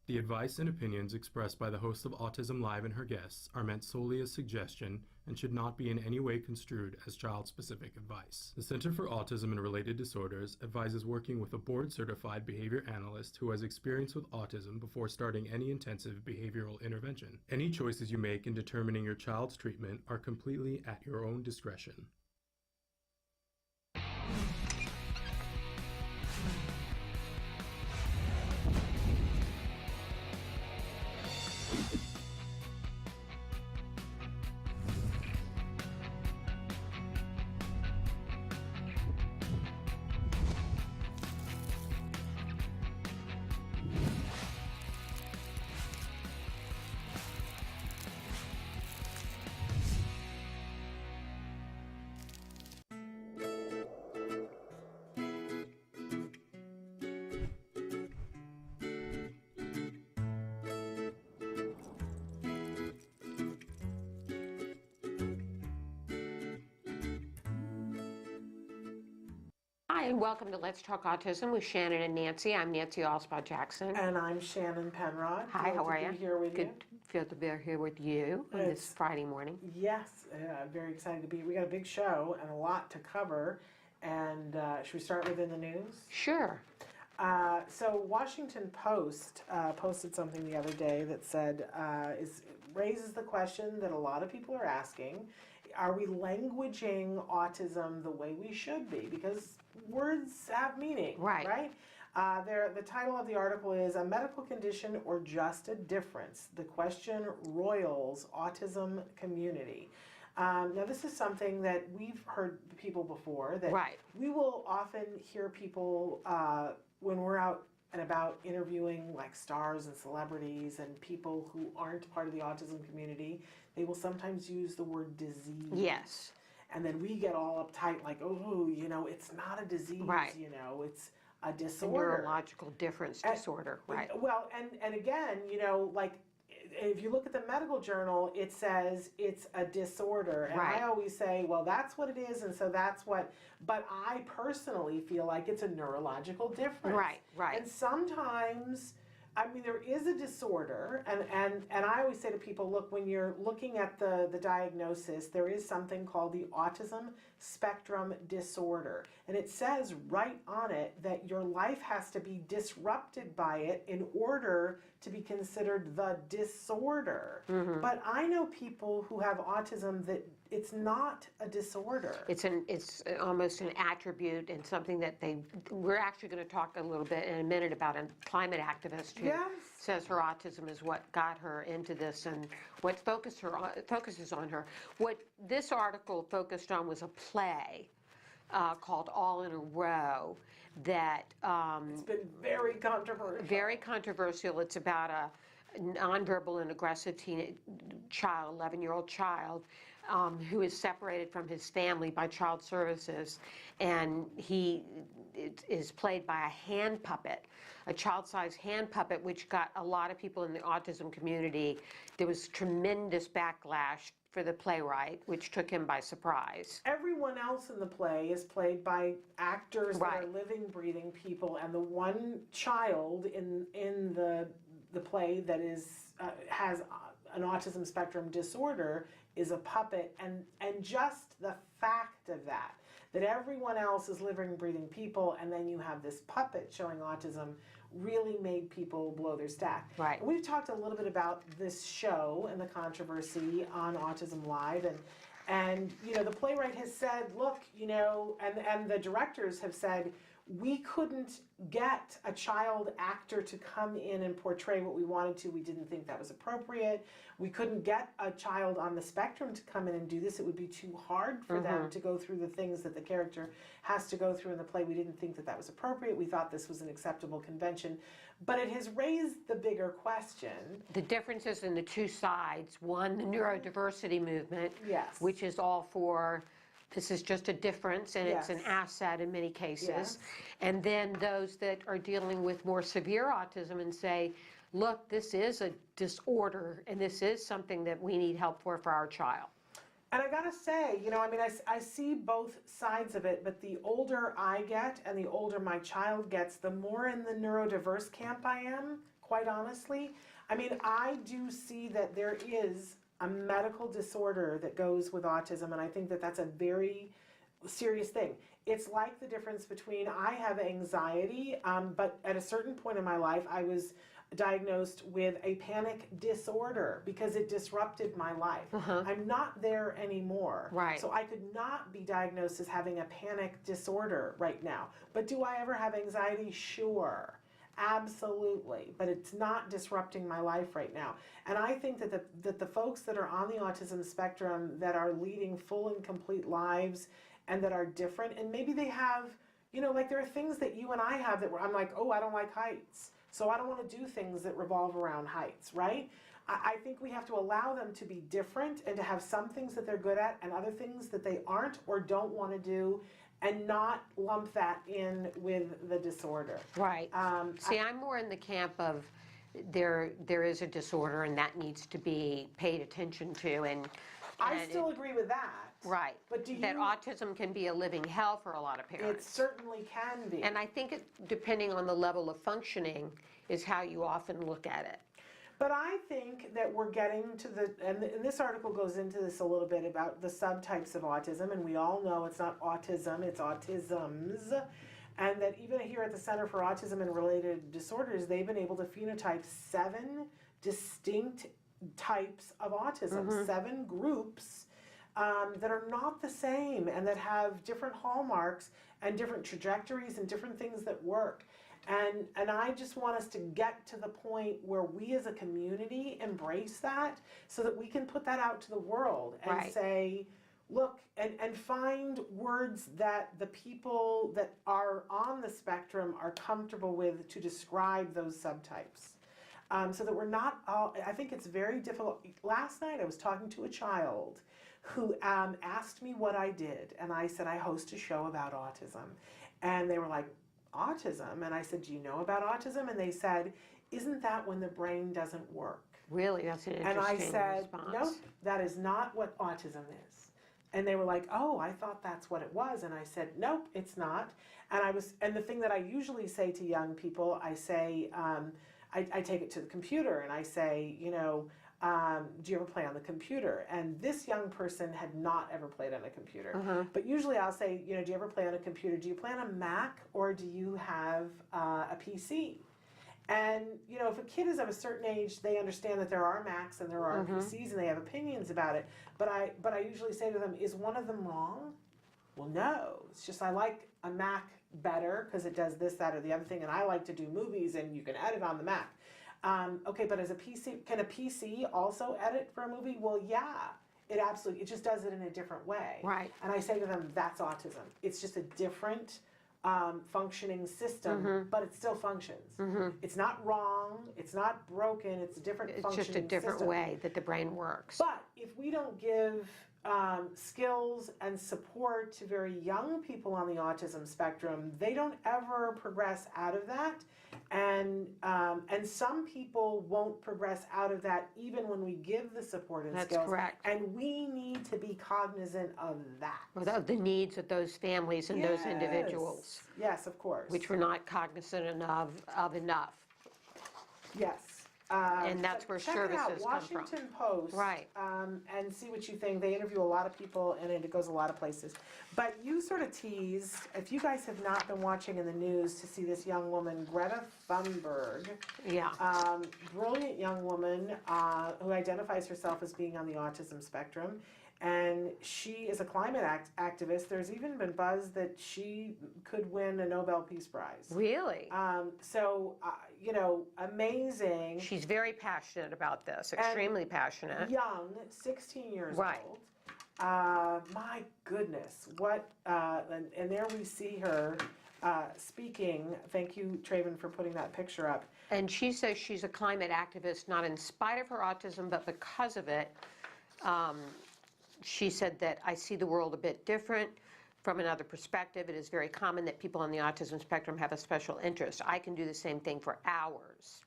The advice and opinions expressed by the host of Autism Live and her guests are meant solely as suggestion and should not be in any way construed as child-specific advice. The Center for Autism and Related Disorders advises working with a board-certified behavior analyst who has experience with autism before starting any intensive behavioral intervention. Any choices you make in determining your child's treatment are completely at your own discretion. Hi, and welcome to Let's Talk Autism with Shannon and Nancy. I'm Nancy Alspaugh-Jackson. And I'm Shannon Penrod. Hi, how are you? Good to be here with you. Good to be here with you on this Friday morning. Yes, I'm very excited to be here. We got a big show and a lot to cover. And should we start within the news? Sure. So Washington Post posted something the other day that said, raises the question that a lot of people are asking, are we languaging autism the way we should be? Because words have meaning, right? The title of the article is A Medical Condition or Just a Difference? The question roils autism community. Now this is something that we've heard people before, that we will often hear people when we're out and about interviewing like stars and celebrities and people who aren't part of the autism community, they will sometimes use the word disease. Yes. And then we get all uptight like, oh, you know, it's not a disease, you know, it's a disorder. A neurological difference disorder, right. Well, and again, you know, like, if you look at the medical journal, it says it's a disorder. And I always say, well, that's what it is, and so that's what, but I personally feel like it's a neurological difference. Right. And sometimes, I mean, there is a disorder, and I always say to people, look, when you're looking at the diagnosis, there is something called the autism spectrum disorder. And it says right on it that your life has to be disrupted by it in order to be considered the disorder. Mm-hmm. But I know people who have autism that it's not a disorder. It's almost an attribute and something that we're actually going to talk a little bit in a minute about a climate activist who says her autism is what got her into this and what focuses on her. What this article focused on was a play called All in a Row that it's been very controversial. Very controversial. It's about a nonverbal and aggressive child, 11-year-old child, who is separated from his family by child services, and he is played by a hand puppet, a child-sized hand puppet, which got a lot of people in the autism community. There was tremendous backlash for the playwright, which took him by surprise. Everyone else in the play is played by actors that are living, breathing people, and the one child in the play that has an autism spectrum disorder is a puppet, and just the fact of that everyone else is living, breathing people, and then you have this puppet showing autism, really made people blow their stack. Right. We've talked a little bit about this show and the controversy on Autism Live, and you know, the playwright has said, look, you know, and the directors have said, we couldn't get a child actor to come in and portray what we wanted to. We didn't think that was appropriate. We couldn't get a child on the spectrum to come in and do this. It would be too hard for them to go through the things that the character has to go through in the play. We didn't think that was appropriate. We thought this was an acceptable convention. But it has raised the bigger question. The differences in the two sides. One, the neurodiversity movement, yes, which is all for this is just a difference and it's an asset in many cases. Yes. And then those that are dealing with more severe autism and say, look, this is a disorder and this is something that we need help for our child. And I gotta say, you know, I mean, I see both sides of it, but the older I get and the older my child gets, the more in the neurodiverse camp I am, quite honestly. I mean, I do see that there is a medical disorder that goes with autism, and I think that that's a very serious thing. It's like the difference between I have anxiety, but at a certain point in my life, I was diagnosed with a panic disorder because it disrupted my life. I'm not there anymore. Right. So I could not be diagnosed as having a panic disorder right now. But do I ever have anxiety? Sure. Absolutely. But it's not disrupting my life right now. And I think that the folks that are on the autism spectrum that are leading full and complete lives and that are different, and maybe they have, you know, like there are things that you and I have that I'm like, oh, I don't like heights. So I don't want to do things that revolve around heights, right? I think we have to allow them to be different and to have some things that they're good at and other things that they aren't or don't want to do, and not lump that in with the disorder. Right. See, I'm more in the camp of there is a disorder and that needs to be paid attention to, and I still agree with that. right. But do that you- autism can be a living hell for a lot of It parents. certainly can be. And I think depending on the level of functioning is how you often look at it. But I think that we're getting to and this article goes into this a little bit about the subtypes of autism, and we all know it's not autism, it's autisms. And that even here at the Center for Autism and Related Disorders, they've been able to phenotype 7 distinct types of autism, 7 groups that are not the same and that have different hallmarks and different trajectories and different things that work. And I just want us to get to the point where we as a community embrace that so that we can put that out to the world and Right. say, look, and find words that the people that are on the spectrum are comfortable with to describe those subtypes. So that we're not all, I think it's very difficult. Last night I was talking to a child who asked me what I did, and I said, I host a show about autism. And they were like, autism? And I said, do you know about autism? And they said, isn't that when the brain doesn't work? Really, that's an And I interesting said, response. nope, that is not what autism is. And they were like, oh, I thought that's what it was. And I said, nope, it's not. And the thing that I usually say to young people, I say, I take it to the computer and I say, you know, do you ever play on the computer? And this young person had not ever played on a computer. But usually I'll say, you know, do you ever play on a computer? Do you play on a Mac or do you have a PC? And, you know, if a kid is of a certain age, they understand that there are Macs and there are PCs and they have opinions about it. But I usually say to them, is one of them wrong? Well, no. It's just I like a Mac better because it does this, that, or the other thing. And I like to do movies and you can edit on the Mac. Okay, but as a PC, can a PC also edit for a movie? Well, yeah, it just does it in a different way. Right. And I say to them, that's autism. It's just a different functioning system, but it still functions. It's not wrong, it's not broken, it's a different It's functioning just a different system. way that the brain works. But if we don't give skills and support to very young people on the autism spectrum, they don't ever progress out of that. And some people won't progress out of that even when we give the support and That's skills. correct. And we need to be cognizant of that. Or the needs of those families and those individuals, Yes, of course. which we're not cognizant of enough. Yes. And that's where check it out, services come from. Washington Post. Right. And see what you think. They interview a lot of people and it goes a lot of places. But you sort of teased, if you guys have not been watching in the news to see this young woman, Greta Thunberg, Yeah. brilliant young woman who identifies herself as being on the autism spectrum. And she is a climate activist. There's even been buzz that she could win a Nobel Peace Prize. Really? You know, amazing. She's very passionate about this, extremely passionate. Young, 16 years Right. old. My goodness, what, and there we see her speaking. Thank you, Traven, for putting that picture up. And she says she's a climate activist, not in spite of her autism, but because of it. She said that I see the world a bit different from another perspective. It is very common that people on the autism spectrum have a special interest. I can do the same thing for hours.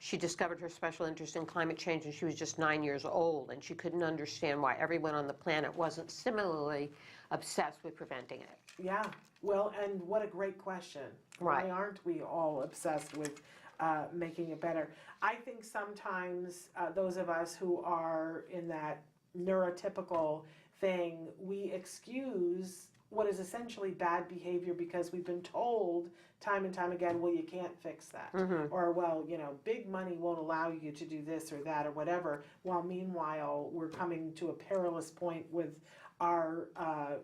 she discovered her special interest in climate change when she was just 9 years old, and she couldn't understand why everyone on the planet wasn't similarly obsessed with preventing it. Yeah, well, and what a great question. Right. Why aren't we all obsessed with making it better? I think sometimes those of us who are in that neurotypical thing, we excuse what is essentially bad behavior because we've been told time and time again, well, you can't fix that. Or, well, you know, big money won't allow you to do this or that or whatever, while meanwhile we're coming to a perilous point with our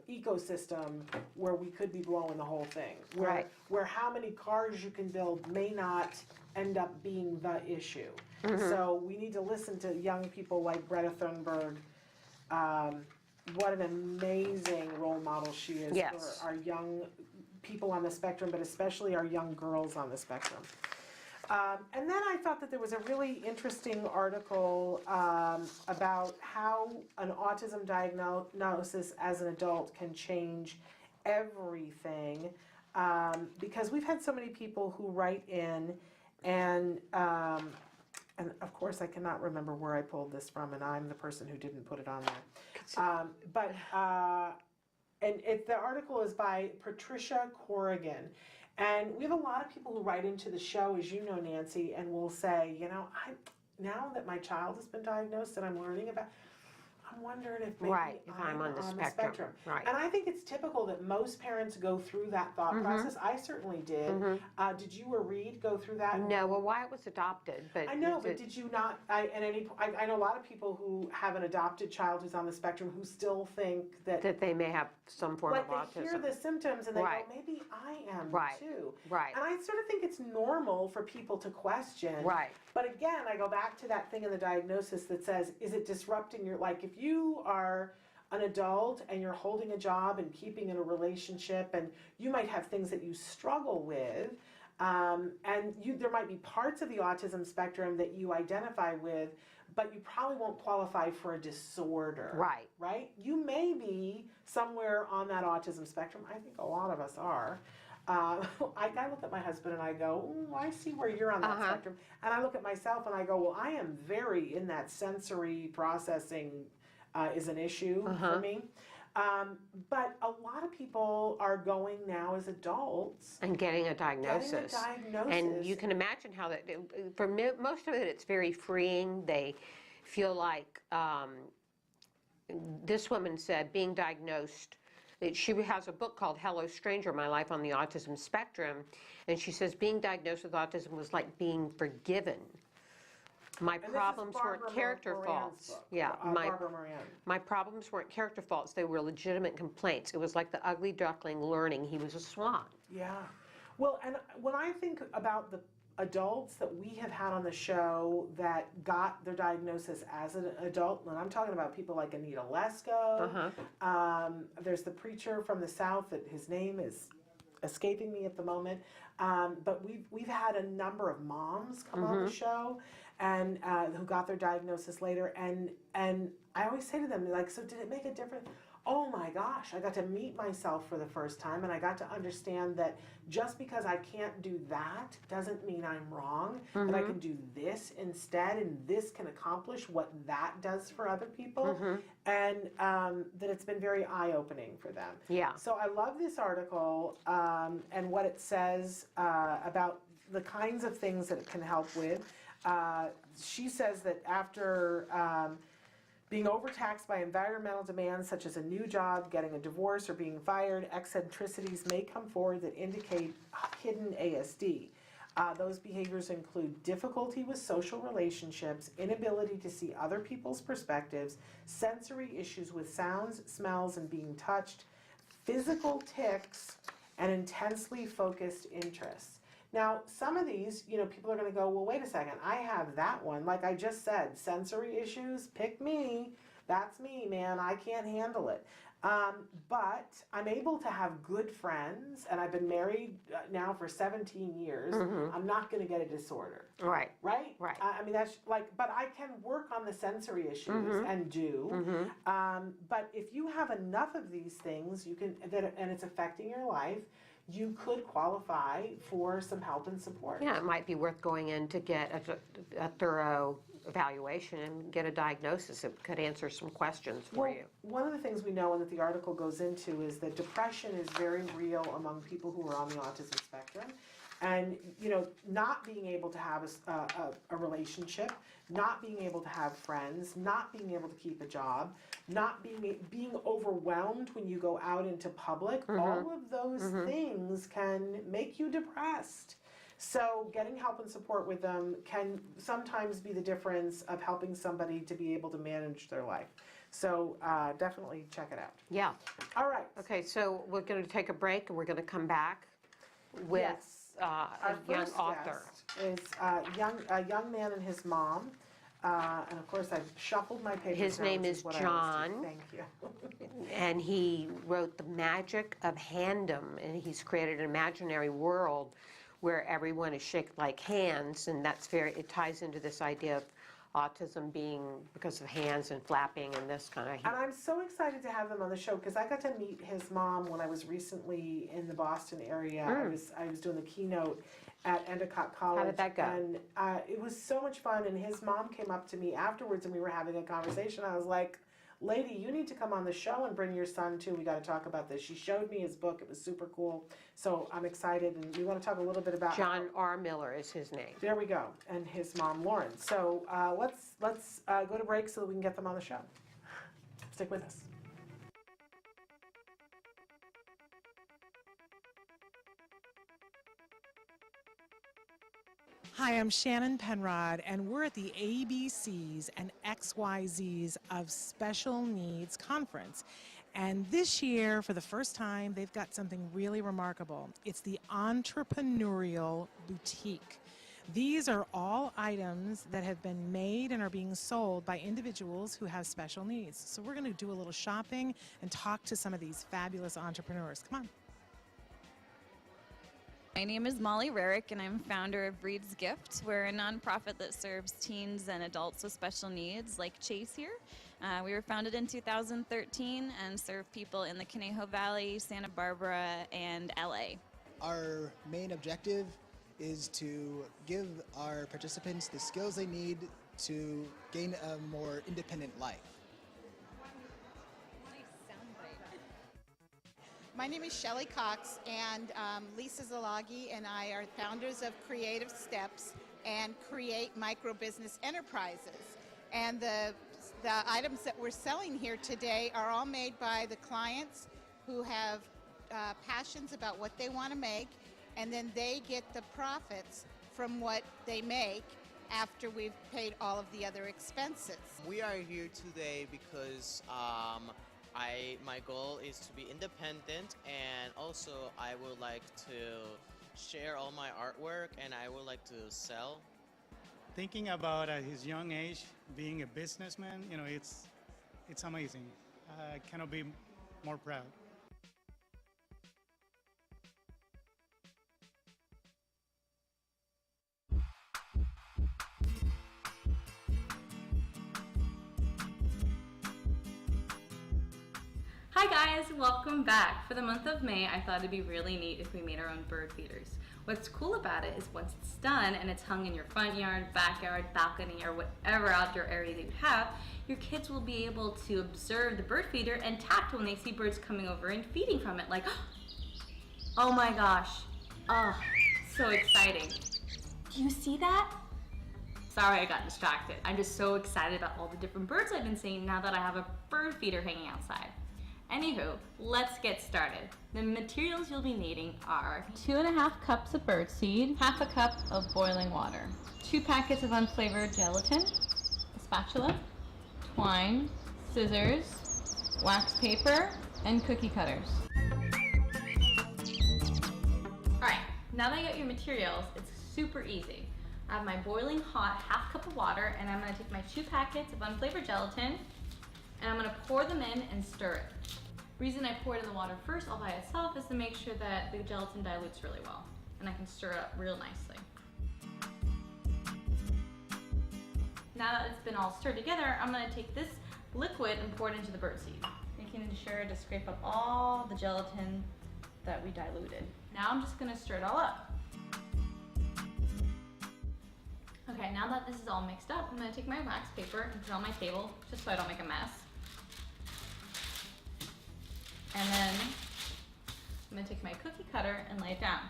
ecosystem where we could be blowing the whole thing. Where how many cars you can build may not end up being the issue. So we need to listen to young people like Greta Thunberg. What an amazing role model she is Yes. for our young people on the spectrum, but especially our young girls on the spectrum. And then I thought that there was a really interesting article about how an autism diagnosis as an adult can change everything, because we've had so many people who write in, and of course I cannot remember where I pulled this from, and I'm the person who didn't put it on there. The article is by Patricia Corrigan. And we have a lot of people who write into the show, as you know, Nancy, and will say, you know, now that my child has been diagnosed and I'm learning about, I'm wondering if maybe I'm on the spectrum. Right. And I think it's typical that most parents go through that thought process. I certainly did. Did you or Reed go through that? No, well, Wyatt was adopted, but... I know, but did you not, I know a lot of people who have an adopted child who's on the spectrum who still think that they may have some form of autism. They hear the symptoms and they go, maybe I am too. Right. And I sort of think it's normal for people to question. Right. But again, I go back to that thing in the diagnosis that says, is it disrupting your, like if you are an adult and you're holding a job and keeping in a relationship and you might have things that you struggle with, and there might be parts of the autism spectrum that you identify with, but you probably won't qualify for a disorder. Right. Right? You may be somewhere on that autism spectrum. I think a lot of us are. I look at my husband and I go, I see where you're on that spectrum. And I look at myself and I go, well, I am very in that sensory processing is an issue for me. But a lot of people are going now as adults. And getting a diagnosis. And you can imagine how that, for most of it, it's very freeing. They feel like, this woman said, being diagnosed, she has a book called Hello Stranger, My Life on the Autism Spectrum, and she says being diagnosed with autism was like being forgiven. My problems weren't character faults. Yeah, my problems weren't character faults. They were legitimate complaints. It was like the ugly duckling learning he was a swan. Yeah. Well, and when I think about the adults that we have had on the show that got their diagnosis as an adult, and I'm talking about people like Anita Lesko. There's the preacher from the South that his name is escaping me at the moment. But we've had a number of moms come on the show and who got their diagnosis later, and I always say to them, like, so did it make a difference? Oh my gosh, I got to meet myself for the first time, and I got to understand that just because I can't do that doesn't mean I'm wrong, that I can do this instead, and this can accomplish what that does for other people, and that it's been very eye-opening for them. Yeah. So I love this article and what it says about the kinds of things that it can help with. She says that after being overtaxed by environmental demands such as a new job, getting a divorce, or being fired, eccentricities may come forward that indicate hidden ASD. Those behaviors include difficulty with social relationships, inability to see other people's perspectives, sensory issues with sounds, smells, and being touched, physical tics, and intensely focused interests. Now, some of these, people are going to go, well, wait a second, I have that one. Like I just said, sensory issues, pick me. That's me, man. I can't handle it. But I'm able to have good friends, and I've been married now for 17 years. I'm not going to get a disorder. Right. Right? Right. I mean, that's like, but I can work on the sensory issues and do. But if you have enough of these things, you can, and it's affecting your life, you could qualify for some help and support. Yeah, it might be worth going in to get a thorough evaluation and get a diagnosis. It could answer some questions for Well, you. one of the things we know and that the article goes into is that depression is very real among people who are on the autism spectrum. And, you know, not being able to have a relationship, not being able to have friends, not being able to keep a job, not being overwhelmed when you go out into public, all of those things can make you depressed. So getting help and support with them can sometimes be the difference of helping somebody to be able to manage their life. So definitely check it out. Yeah. All right. Okay, so we're going to take a break and we're going to come back with Yes. a Our young first author. guest is a young man and his mom. And of course, I've shuffled my papers. His now, name which is what I always do. John. Thank you. And he wrote The Magic of Handom, and he's created an imaginary world where everyone is shaped like hands, and it ties into this idea of autism being because of hands and flapping and this kind of. And I'm so excited to have them on the show because I got to meet his mom when I was recently in the Boston area. I was doing the keynote at Endicott College. How did that go? And it was so much fun. And his mom came up to me afterwards, and we were having a conversation. I was like, "Lady, you need to come on the show and bring your son too. We got to talk about this." She showed me his book. It was super cool. So I'm excited, and we want to talk a little bit about John R. Miller is his name. There we go, and his mom Lauren. So let's go to break so that we can get them on the show. Stick with us. Hi, I'm Shannon Penrod, and we're at the ABCs and XYZs of Special Needs Conference. And this year, for the first time, they've got something really remarkable. It's the Entrepreneurial Boutique. These are all items that have been made and are being sold by individuals who have special needs. So we're going to do a little shopping and talk to some of these fabulous entrepreneurs. Come on. My name is Molly Rarick, and I'm founder of Breed's Gift. We're a nonprofit that serves teens and adults with special needs like Chase here. We were founded in 2013 and serve people in the Conejo Valley, Santa Barbara, and LA. Our main objective is to give our participants the skills they need to gain a more independent life. My name is Shelley Cox, and Lisa Zalagi and I are founders of Creative Steps and Create Micro Business Enterprises. And the items that we're selling here today are all made by the clients who have passions about what they want to make, and then they get the profits from what they make after we've paid all of the other expenses. We are here today because my goal is to be independent, and also I would like to share all my artwork, and I would like to sell. Thinking about at his young age being a businessman, it's amazing. I cannot be more proud. Hi guys, welcome back. For the month of May, I thought it'd be really neat if we made our own bird feeders. What's cool about it is once it's done and it's hung in your front yard, backyard, balcony, or whatever outdoor area that you have, your kids will be able to observe the bird feeder and tap when they see birds coming over and feeding from it, like, oh my gosh, oh, so exciting. Do you see that? Sorry, I got distracted. I'm just so excited about all the different birds I've been seeing now that I have a bird feeder hanging outside. Anywho, let's get started. The materials you'll be needing are 2.5 cups of birdseed, 1/2 cup of boiling water, 2 packets of unflavored gelatin, a spatula, twine, scissors, wax paper, and cookie cutters. Alright, now that I got your materials, it's super easy. I have my boiling hot 1/2 cup of water, and I'm going to take my 2 packets of unflavored gelatin, and I'm going to pour them in and stir it. The reason I pour it in the water first all by itself is to make sure that the gelatin dilutes really well, and I can stir it up real nicely. Now that it's been all stirred together, I'm going to take this liquid and pour it into the birdseed, making sure to scrape up all the gelatin that we diluted. Now I'm just gonna stir it all up. Okay, now that this is all mixed up, I'm gonna take my wax paper and put it on my table, just so I don't make a mess. And then I'm gonna take my cookie cutter and lay it down.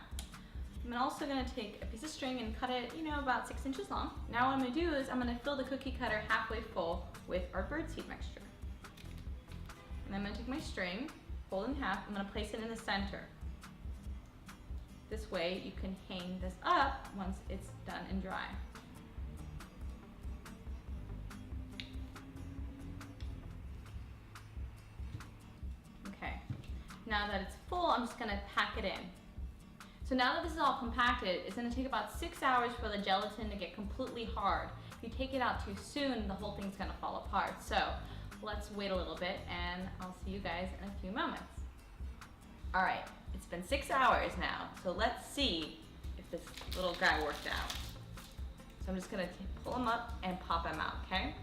I'm also gonna take a piece of string and cut it, about 6 inches long. Now what I'm gonna do is I'm gonna fill the cookie cutter halfway full with our birdseed mixture. And I'm gonna take my string, fold in half, I'm gonna place it in the center. This way you can hang this up once it's done and dry. Okay, now that it's full, I'm just gonna pack it in. So now that this is all compacted, it's gonna take about 6 hours for the gelatin to get completely hard. If you take it out too soon, the whole thing's gonna fall apart. So let's wait a little bit and I'll see you guys in a few moments. All right, it's been 6 hours now, so let's see if this little guy worked out. So I'm just gonna pull him up and pop him out, okay?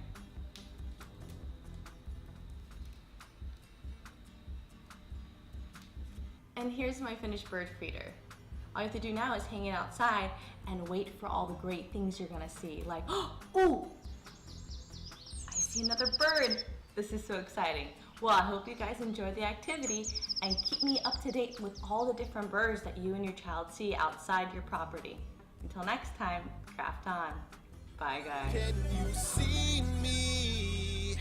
And here's my finished bird feeder. All you have to do now is hang it outside and wait for all the great things you're gonna see. Like, oh, I see another bird. This is so exciting. Well, I hope you guys enjoyed the activity and keep me up to date with all the different birds that you and your child see outside your property. Until next time, craft on. Bye, guys. Can you see me?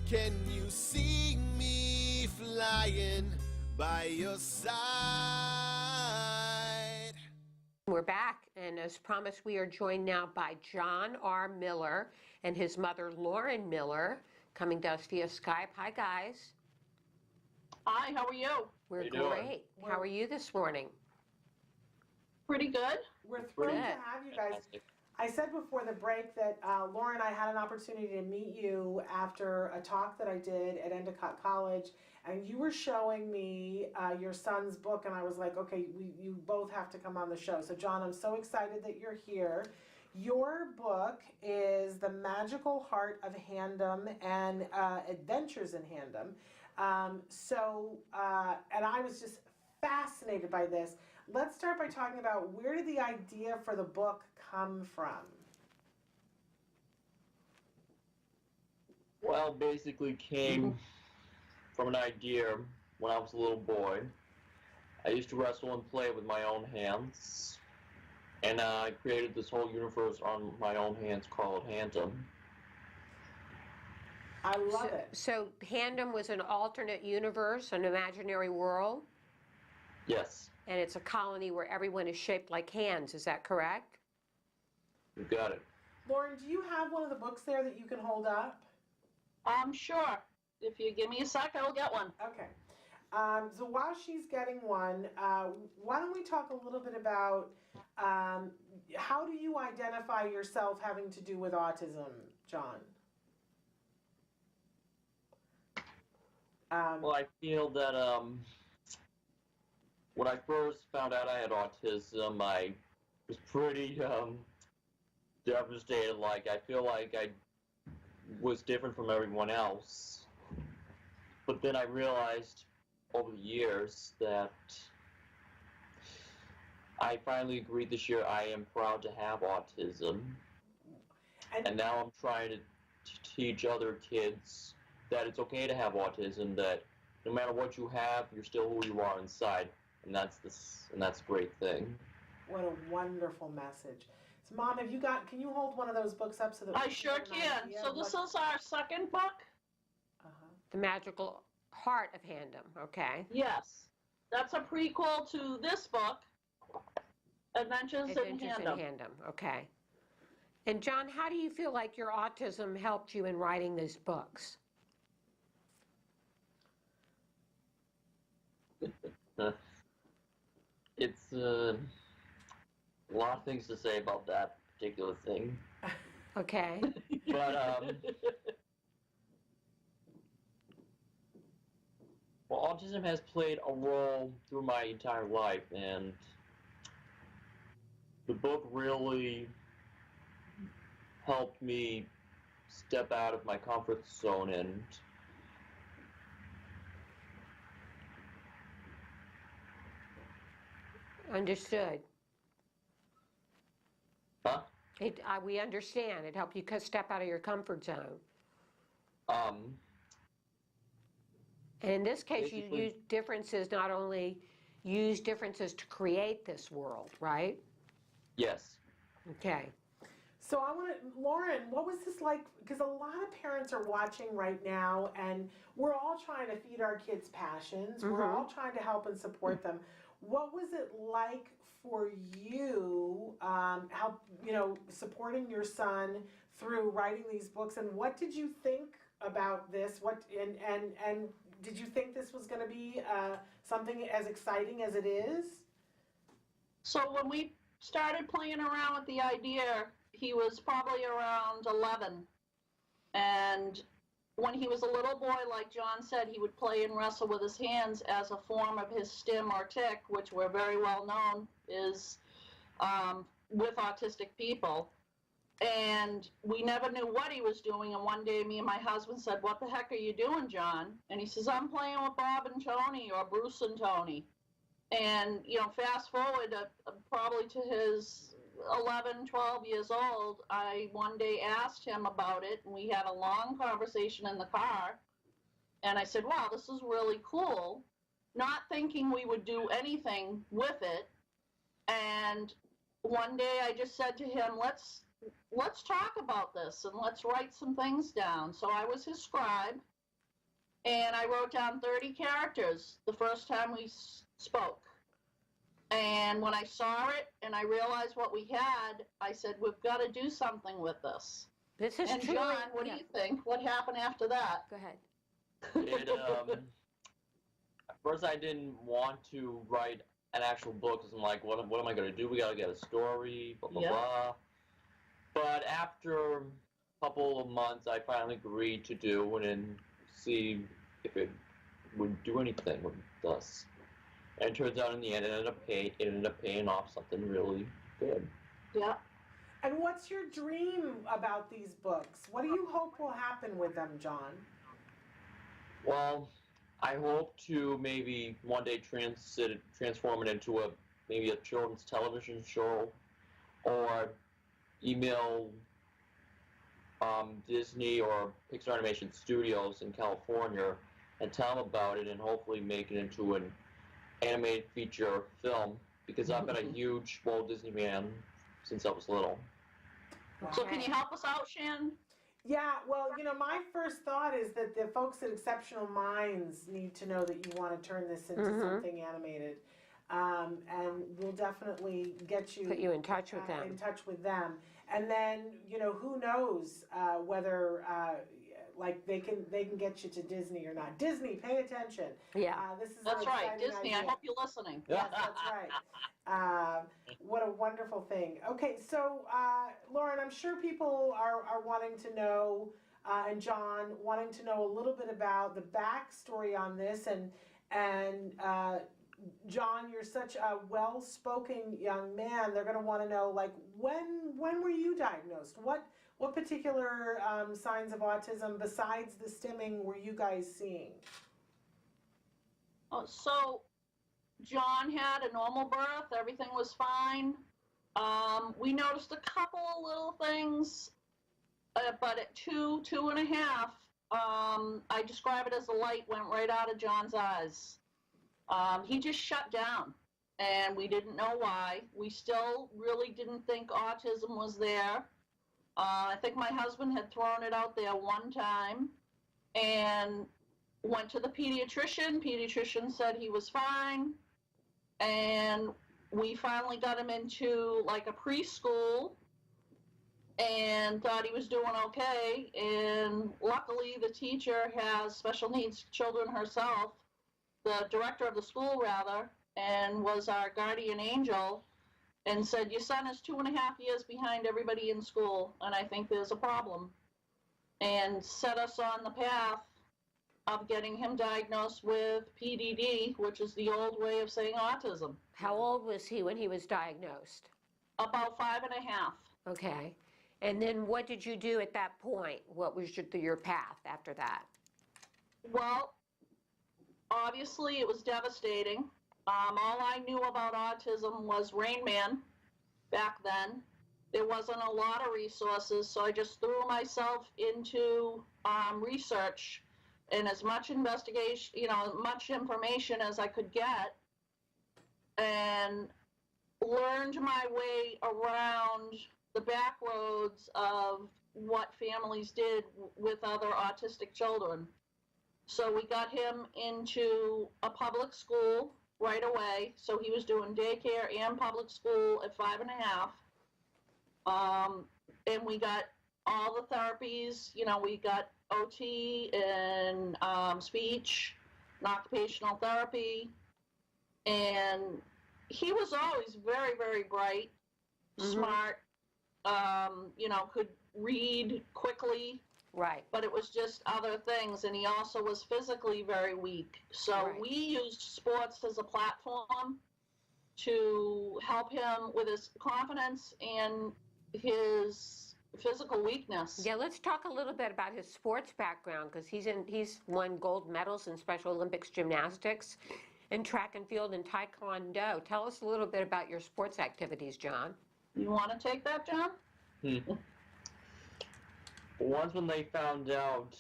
Can you see me flying by your side? We're back, and as promised, we are joined now by John R. Miller and his mother, Lauren Miller, coming to us via Skype. Hi, guys. Hi, how are you? We're great. How are you this morning? Pretty good. We're thrilled to have you guys. I said before the break that Laura and I had an opportunity to meet you after a talk that I did at Endicott College, and you were showing me your son's book, and I was like, okay, you both have to come on the show. So John, I'm so excited that you're here. Your book is The Magical Heart of Handom and Adventures in Handom. And I was just fascinated by this. Let's start by talking about, where did the idea for the book come from? Well, basically came from an idea when I was a little boy. I used to wrestle and play with my own hands, and I created this whole universe on my own hands called Handom. I love it. So Handom was an alternate universe, an imaginary world? Yes. And it's a colony where everyone is shaped like hands, is that correct? You got it. Lauren, do you have one of the books there that you can hold up? Sure. If you give me a sec, I'll get one. Okay. So while she's getting one, why don't we talk a little bit about how do you identify yourself having to do with autism, John? Well, I feel that when I first found out I had autism, I was pretty devastated. Like, I feel like I was different from everyone else. But then I realized over the years that I finally agreed this year I am proud to have autism. And now I'm trying to teach other kids that it's okay to have autism, that no matter what you have, you're still who you are inside. And that's a great thing. What a wonderful message. So Mom, can you hold one of those books up so that I sure can. So this is our second book? The Magical Heart of Handom, okay. Yes. That's a prequel to this book, Adventures in Handom. Okay. And John, how do you feel like your autism helped you in writing these books? It's a lot of things to say about that particular thing. Okay. But well, autism has played a role through my entire life, and the book really helped me step out of my comfort zone and Understood. Huh? We understand. It helped you step out of your comfort zone. And in this case, you Basically- use differences, not only use differences to create this world, right? Yes. So Okay. I want to, Lauren, what was this like? Because a lot of parents are watching right now, and we're all trying to feed our kids' passions. We're all trying to help and support them. What was it like for you, supporting your son through writing these books? And what did you think about this? And did you think this was going to be something as exciting as it is? So when we started playing around with the idea, he was probably around 11. And when he was a little boy, like John said, he would play and wrestle with his hands as a form of his stim or tic, which we're very well known is with autistic people. And we never knew what he was doing. And one day me and my husband said, "What the heck are you doing, John?" And he says, "I'm playing with Bob and Tony, or Bruce and Tony." And, fast forward probably to his 11, 12 years old, I one day asked him about it, and we had a long conversation in the car. And I said, "Wow, this is really cool," not thinking we would do anything with it. And one day I just said to him, let's talk about this and let's write some things down. So I was his scribe, and I wrote down 30 characters the first time we spoke. And when I saw it and I realized what we had, I said, "We've got to do something with this." This is and truly, John, what do you think? What happened after that? Go ahead. At first I didn't want to write an actual book because I'm like, what am I going to do? We got to get a story, blah, blah, blah. But after a couple of months, I finally agreed to do it and see if it would do anything with us. And it turns out in the end, it ended up paying off something really good. Yeah. And what's your dream about these books? What do you hope will happen with them, John? Well, I hope to maybe one day transform it into maybe a children's television show, or email Disney or Pixar Animation Studios in California and tell them about it, and hopefully make it into an animated feature film, because I've been a huge Walt Disney fan since I was little. So can you help us out, Shannon? Yeah, well, my first thought is that the folks at Exceptional Minds need to know that you want to turn this into something animated. And we'll definitely put you in touch with them. And then, who knows whether they can get you to Disney or not. Disney, pay attention. Yeah. That's right, Disney. Idea. I hope you're listening. Yes, that's right. What a wonderful thing. Okay, so Lauren, I'm sure people are wanting to know, and John, wanting to know a little bit about the backstory on this, and John, you're such a well-spoken young man. They're going to want to know, when were you diagnosed? What particular signs of autism besides the stimming were you guys seeing? So John had a normal birth. Everything was fine. We noticed a couple of little things, but at 2.5, I describe it as the light went right out of John's eyes. He just shut down, and we didn't know why. We still really didn't think autism was there. I think my husband had thrown it out there one time and went to the pediatrician. Pediatrician said he was fine, and we finally got him into a preschool and thought he was doing okay. And luckily the teacher has special needs children herself, the director of the school rather, and was our guardian angel, and said, "Your son is 2.5 years behind everybody in school, and I think there's a problem," and set us on the path of getting him diagnosed with PDD, which is the old way of saying autism. How old was he when he was diagnosed? About 5.5. Okay. And then what did you do at that point? What was your path after that? Well, obviously it was devastating. All I knew about autism was Rain Man back then. There wasn't a lot of resources, so I just threw myself into research and as much investigation, much information as I could get, and learned my way around the back roads of what families did with other autistic children. So we got him into a public school right away. So he was doing daycare and public school at 5.5. And we got all the therapies, we got OT and speech and occupational therapy. And he was always very, very bright, smart, could read quickly. Right. But it was just other things, and he also was physically very weak. So we used sports as a platform to help him with his confidence and his physical weakness. Yeah, let's talk a little bit about his sports background, because he's won gold medals in Special Olympics gymnastics, in track and field, and taekwondo. Tell us a little bit about your sports activities, John. You want to take that, John? Once when they found out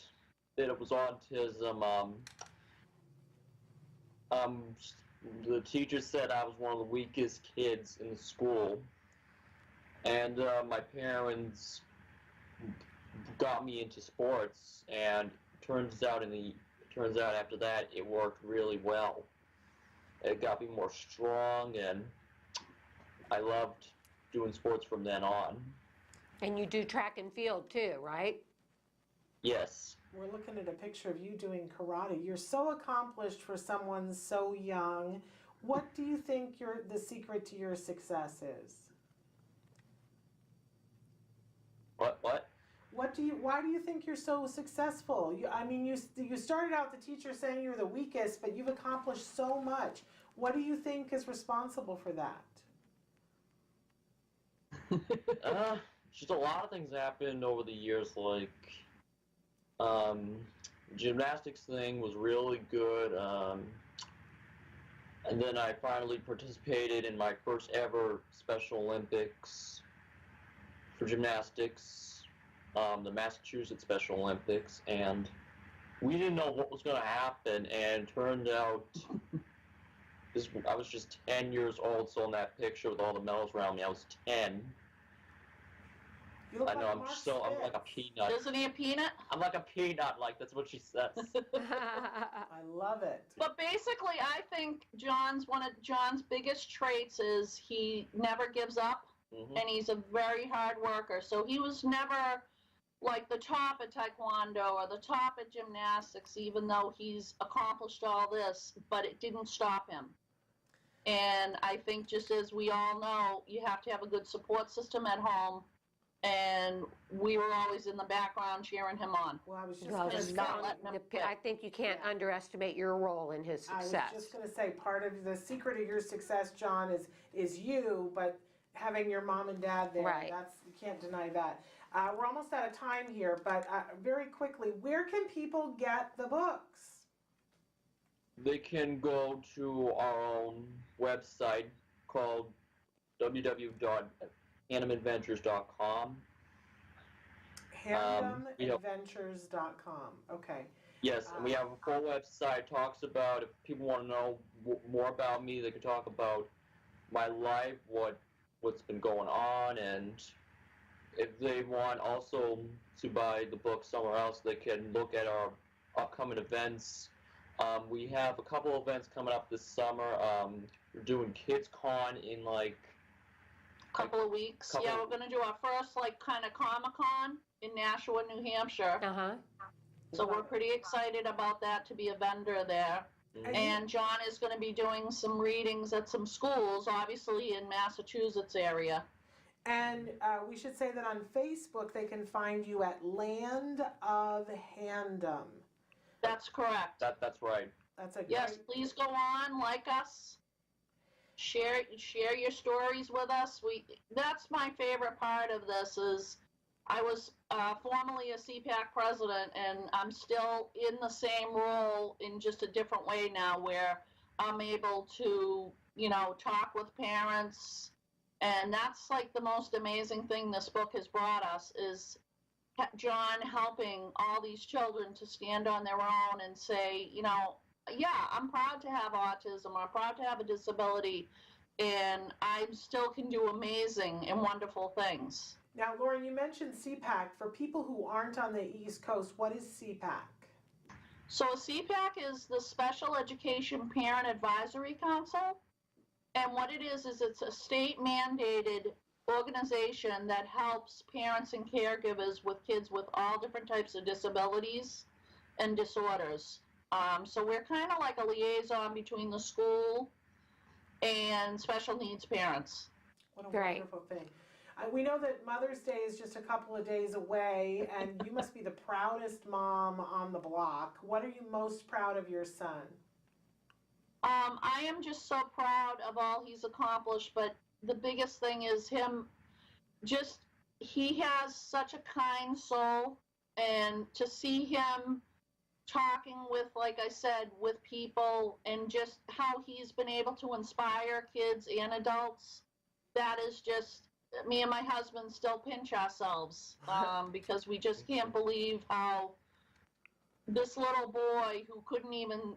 that it was autism, the teacher said I was one of the weakest kids in the school, and my parents got me into sports, and turns out after that it worked really well. It got me more strong, and I loved doing sports from then on. And you do track and field too, right? Yes. We're looking at a picture of you doing karate. You're so accomplished for someone so young. What do you think the secret to your success is? What? Why do you think you're so successful? You started out the teacher saying you're the weakest, but you've accomplished so much. What do you think is responsible for that? Just a lot of things happened over the years, like gymnastics thing was really good, and then I finally participated in my first ever Special Olympics for gymnastics, the Massachusetts Special Olympics, and we didn't know what was going to happen, and turned out I was just 10 years old, so in that picture with all the medals around me, I was 10. I know, I'm like a peanut. Isn't he a peanut? I'm like a peanut, like that's what she says. I love it. But basically, I think one of John's biggest traits is he never gives up, and he's a very hard worker. So he was never like the top at taekwondo or the top at gymnastics, even though he's accomplished all this, but it didn't stop him. And I think, just as we all know, you have to have a good support system at home. And we were always in the background cheering him on. Well, I was just Well, going to say, I think you can't underestimate your role in his success. I was just going to say, part of the secret of your success, John, is you, but having your mom and dad there, you can't deny that. We're almost out of time here, but very quickly, where can people get the books? They can go to our own website called www.HandemAdventures.com. HandemAdventures.com. Okay. Yes, and we have a full website. Talks about, if people want to know more about me, they can talk about my life, what's been going on, and if they want also to buy the book somewhere else, they can look at our upcoming events. We have a couple events coming up this summer. We're doing Kids Con in like couple of weeks. Yeah, we're gonna do our first kind of Comic-Con in Nashua, New Hampshire. So we're pretty excited about that, to be a vendor there. And John is going to be doing some readings at some schools, obviously in Massachusetts area. And we should say that on Facebook they can find you at Land of Handem. That's correct. That's right. That's a yes. Please go on, like us. Share your stories with us. That's my favorite part of this. Is I was formerly a CPAC president, and I'm still in the same role in just a different way now, where I'm able to, talk with parents. And that's like the most amazing thing this book has brought us is John helping all these children to stand on their own and say, yeah, I'm proud to have autism. I'm proud to have a disability. And I still can do amazing and wonderful things. Now, Lauren, you mentioned CPAC. For people who aren't on the East Coast, what is CPAC? So CPAC is the Special Education Parent Advisory Council. And what it is it's a state-mandated organization that helps parents and caregivers with kids with all different types of disabilities and disorders. So we're kind of like a liaison between the school and special needs parents. What a wonderful thing. We know that Mother's Day is just a couple of days away, and you must be the proudest mom on the block. What are you most proud of your son? I am just so proud of all he's accomplished, but the biggest thing is he has such a kind soul, and to see him talking with, like I said, with people, and just how he's been able to inspire kids and adults, that is just, me and my husband still pinch ourselves because we just can't believe how this little boy who couldn't even,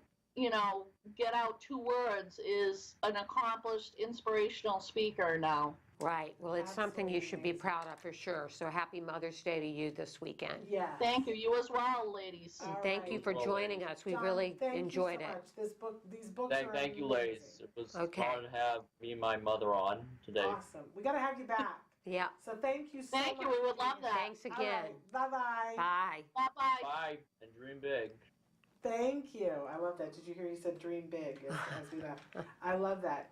get out 2 words is an accomplished, inspirational speaker now. Right. Well, it's something you should be proud of for sure. So happy Mother's Day to you this weekend. Yeah. Thank you. You as well, ladies. And thank you for joining us. We John, really thank enjoyed you so it. much. These books are Thank you, ladies. It was fun to have me and my mother on today. Awesome. We got to have you back. Yeah. So thank you so much. Thank you. We would love that. Thanks again. Right. Bye-bye. Bye. Bye-bye. Bye, and dream big. Thank you. I love that. Did you hear you said dream big as we left? I love that.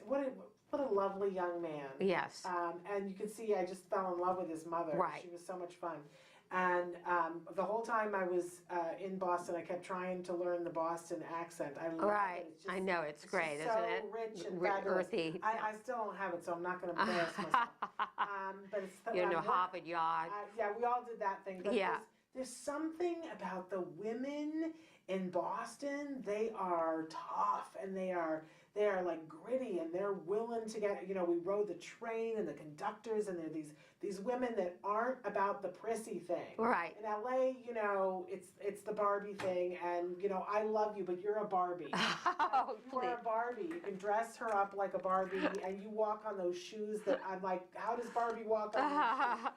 What a lovely young man. Yes. And you could see I just fell in love with his mother. Right. She was so much fun. And the whole time I was in Boston, I kept trying to learn the Boston accent. I love Right. it. It's just, I know. It's great, so isn't it? Rich and fabulous. Earthy. I still don't have it, so I'm not going to embarrass myself. But it's Harvard Yard. yeah, we all did that thing. But Yeah. there's something about the women in Boston. They are tough, and they are like gritty, and they're willing to get, we rode the train and the conductors, and they're these women that aren't about the prissy thing. Right. In LA, it's the Barbie thing, and I love you, but you're a Barbie. Oh, you are a Barbie. You can dress her up like a Barbie, and you walk on those shoes that I'm like, how does Barbie walk on those shoes?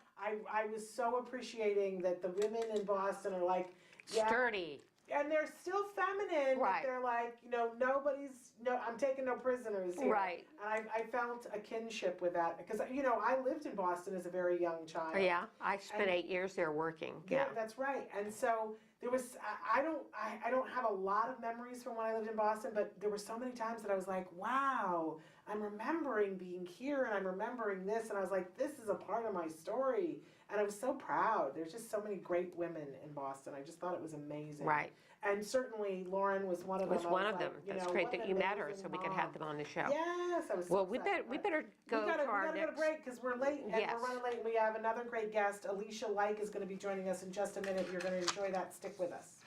I was so appreciating that the women in Boston are like, yeah, sturdy. And they're still feminine, Right. but they're like, I'm taking no prisoners here. Right. And I felt a kinship with that because, I lived in Boston as a very young child. Oh, yeah. I spent 8 years there working. Yeah, that's right. And so there was, I don't have a lot of memories from when I lived in Boston, but there were so many times that I was like, wow, I'm remembering being here and I'm remembering this. And I was like, this is a part of my story. And I was so proud. There's just so many great women in Boston. I just thought it was amazing. Right. And certainly Lauren was one of them. Was one of them. That's great that you met her so we could have them on the show. Yes, I was so Well, we excited. better go to our We gotta next. go to break because we're late and Yes. we're running late. And we have another great guest. Alicia Like is going to be joining us in just a minute. You're going to enjoy that. Stick with us.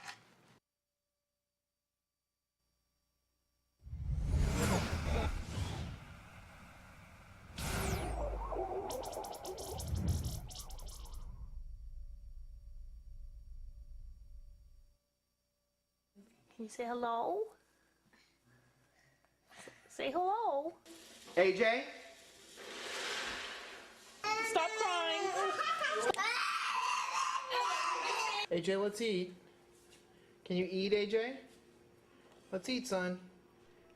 Can you say hello? Say hello. AJ? Stop crying. AJ, let's eat. Can you eat, AJ? Let's eat, son.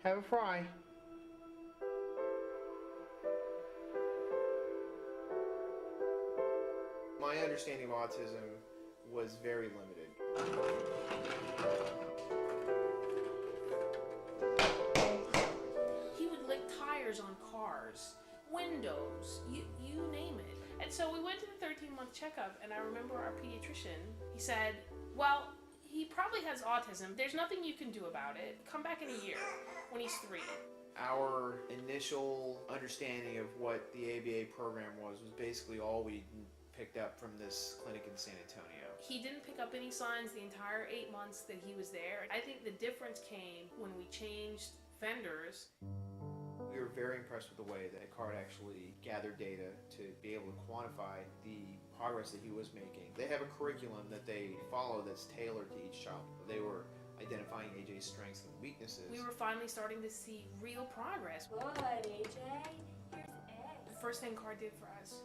Have a fry. My understanding of autism was very limited. He would lick tires on cars, windows, you name it. And so we went to the 13-month checkup, and I remember our pediatrician, he said, well, he probably has autism. There's nothing you can do about it. Come back in a year when he's 3. Our initial understanding of what the ABA program was basically all we picked up from this clinic in San Antonio? He didn't pick up any signs the entire 8 months that he was there. I think the difference came when we changed vendors. We were very impressed with the way that CARD actually gathered data to be able to quantify the progress that he was making. They have a curriculum that they follow that's tailored to each child. They were identifying AJ's strengths and weaknesses. We were finally starting to see real progress. Good, AJ. Here's eggs. The first thing CARD did for us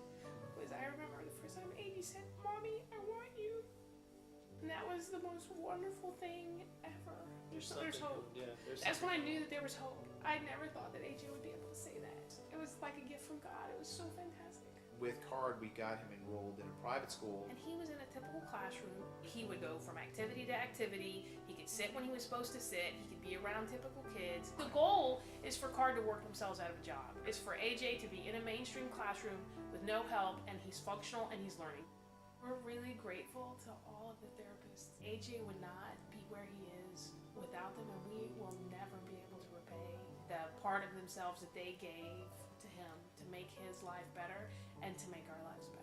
was, I remember the first time AJ said, "Mommy, I want you." And that was the most wonderful thing ever. There's hope. Yeah, That's when I knew that there was hope. I never thought that AJ would be able to say that. It was like a gift from God. It was so fantastic. With CARD, we got him enrolled in a private school. And he was in a typical classroom. He would go from activity to activity. He could sit when he was supposed to sit. He could be around typical kids. The goal is for CARD to work themselves out of a job. It's for AJ to be in a mainstream classroom with no help, and he's functional and he's learning. We're really grateful to all of the therapists. AJ would not be where he is without them, and we will never be able to repay the part of themselves that they gave to him to make his life better and to make our lives better.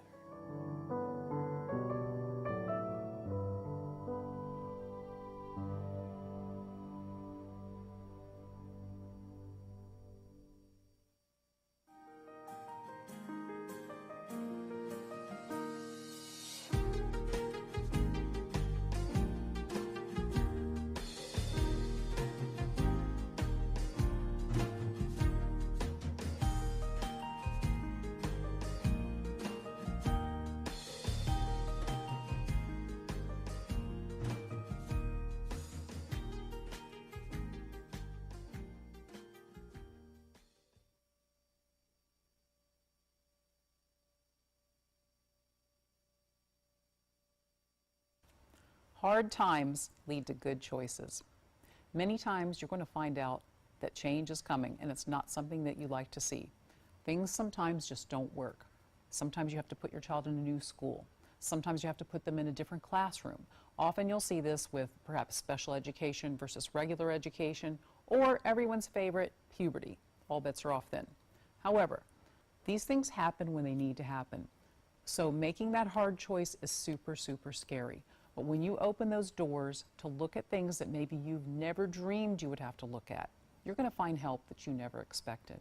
Hard times lead to good choices. Many times you're going to find out that change is coming and it's not something that you like to see. Things sometimes just don't work. Sometimes you have to put your child in a new school. Sometimes you have to put them in a different classroom. Often you'll see this with perhaps special education versus regular education, or everyone's favorite, puberty. All bets are off then. However, these things happen when they need to happen. So making that hard choice is super, super scary. But when you open those doors to look at things that maybe you've never dreamed you would have to look at, you're going to find help that you never expected.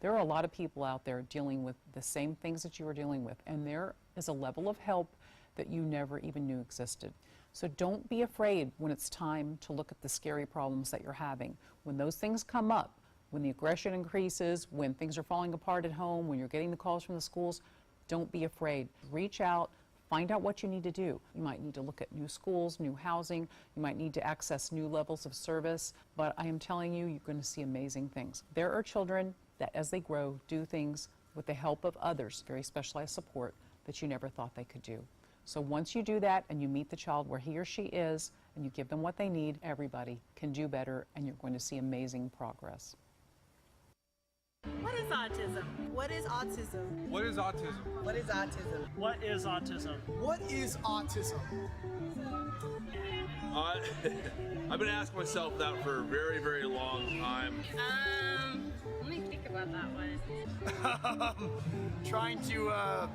There are a lot of people out there dealing with the same things that you are dealing with, and there is a level of help that you never even knew existed. So don't be afraid when it's time to look at the scary problems that you're having. When those things come up, when the aggression increases, when things are falling apart at home, when you're getting the calls from the schools, don't be afraid. Reach out. Find out what you need to do. You might need to look at new schools, new housing. You might need to access new levels of service. But I am telling you, you're going to see amazing things. There are children that, as they grow, do things with the help of others, very specialized support, that you never thought they could do. So once you do that and you meet the child where he or she is and you give them what they need, everybody can do better, and you're going to see amazing progress. What is autism? What is autism? What is autism? What is autism? What is autism? What is autism? I've been asking myself that for a very, very long time. Let me think about that one. Trying to,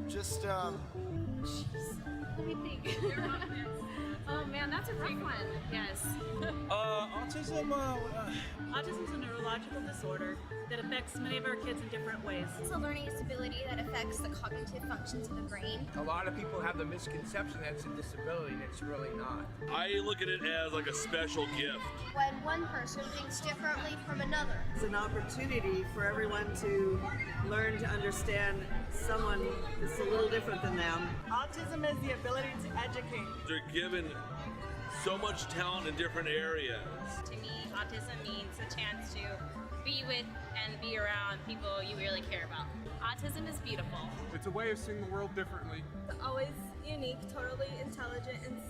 just, Jeez. Let me think. Oh man, that's a big one. Yes. Autism, Autism is a neurological disorder that affects many of our kids in different ways. It's a learning disability that affects the cognitive functions of the brain. A lot of people have the misconception that it's a disability, and it's really not. I look at it as like a special gift. When one person thinks differently from another. It's an opportunity for everyone to learn to understand someone that's a little different than them. Autism is the ability to educate. They're given so much talent in different areas. To me, autism means a chance to be with and be around people you really care about. Autism is beautiful. It's a way of seeing the world differently. It's always unique, totally intelligent, and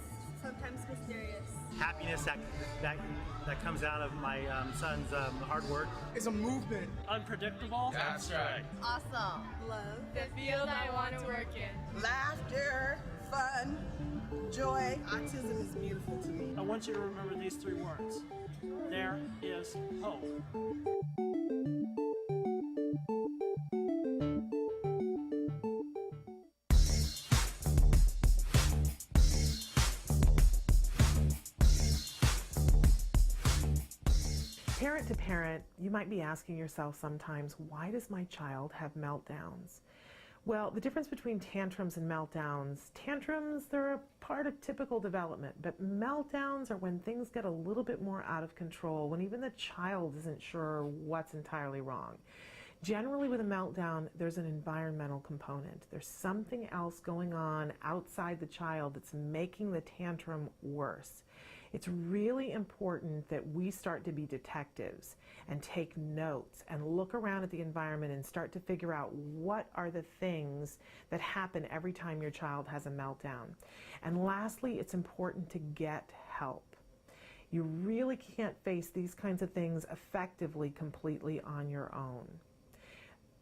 sometimes mysterious. Happiness that comes out of my son's hard work. Is a movement. Unpredictable. That's right. Awesome. Love. The field I want to work in. Laughter, fun, joy. Autism is beautiful to me. I want you to remember these three words. There is hope. Parent to parent, you might be asking yourself sometimes, why does my child have meltdowns? Well, the difference between tantrums and meltdowns, tantrums, they're a part of typical development, but meltdowns are when things get a little bit more out of control, when even the child isn't sure what's entirely wrong. Generally with a meltdown, there's an environmental component. There's something else going on outside the child that's making the tantrum worse. It's really important that we start to be detectives and take notes and look around at the environment and start to figure out what are the things that happen every time your child has a meltdown. And lastly, it's important to get help. You really can't face these kinds of things effectively completely on your own.